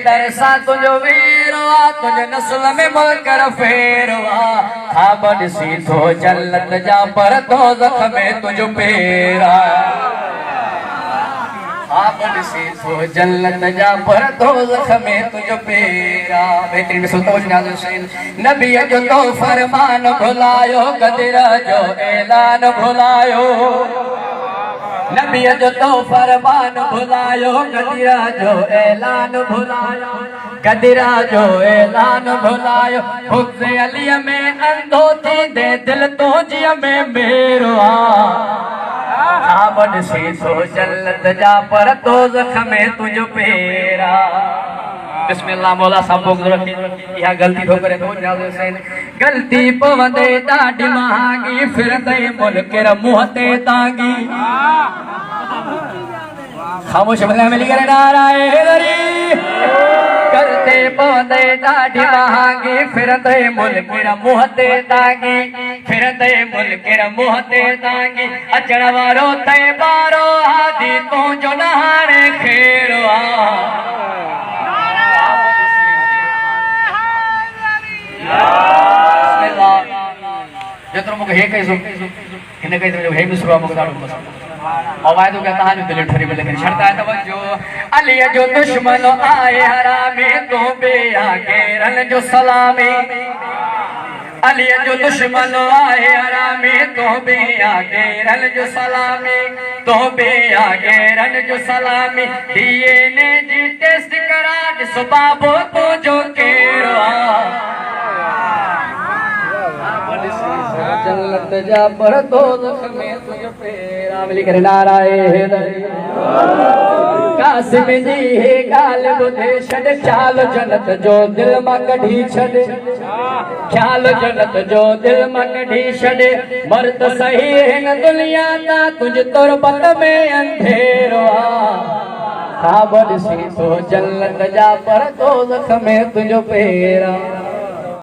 हैदर सा तुझो वीरवा तुझ नस्ल में मुल्कर फेरवा ख़ाब सी तो जन्नत जा पर दोज़ख में तुझ पेरा ख़ाब सी तो जन्नत जा पर दोज़ख में तुझ पेरा। बेहतरीन में सुल्तान नाज़िर हुसैन नबी जो तो फरमान भुलायो गदर जो ऐलान भुलायो नबी जो तो फरमान भुलायो गदिरा जो ऐलान भुलायो गदिरा जो ऐलान भुलायो हुस्न अली में अंधो थी दे दिल तो जिया में मेरो ख़ाब सी तो जन्नत जा पर दोज़ख में तुझ पेरा। बिस्मिल्लाह मौला साहब रखी यह गलती हो करे तो नाज़िर हुसैन गलती पवंदे ॾाढी महांगी फिरंदे मुल्क रा मुंह ते तांगी खामोश बंदा मिली करे नाराए हैदरी करते पवंदे ॾाढी महांगी फिरंदे मुल्क रा मुंह ते तांगी फिरंदे मुल्क रा मुंह ते तांगी अचण वारो ते बारो हादी तू जो नहाणे खेरो जेतिरो मूंखे हे कई हिन कई तो हे मिसरो मूंखे ॾाढो पसंदि और वायदो कहता है जो दिल ठरी में लेकिन शर्त है तवज्जो अली जो दुश्मन आए हरामी तो बेया घेरन जो सलामी अली जो दुश्मन आए हरामी तो बेया घेरन जो सलामी तो बेया घेरन जो सलामी दिए ने जी टेस्ट करा जिस बाबो तो जो केरो जन्नत जा पर दोज़ख में तुझ पेरा मिली करे नाराए हैदरी कासिम जी हे गाल बुधे छड़ ख्याल जन्नत जो दिल मां कढी छड़ ख्याल जन्नत जो दिल मां कढी छड़ मर्द सही हिन दुनिया ता तुझ तुरबत में अंधेरो ख़ाब सी तो जन्नत जा पर दोज़ख में तुझ पेरा।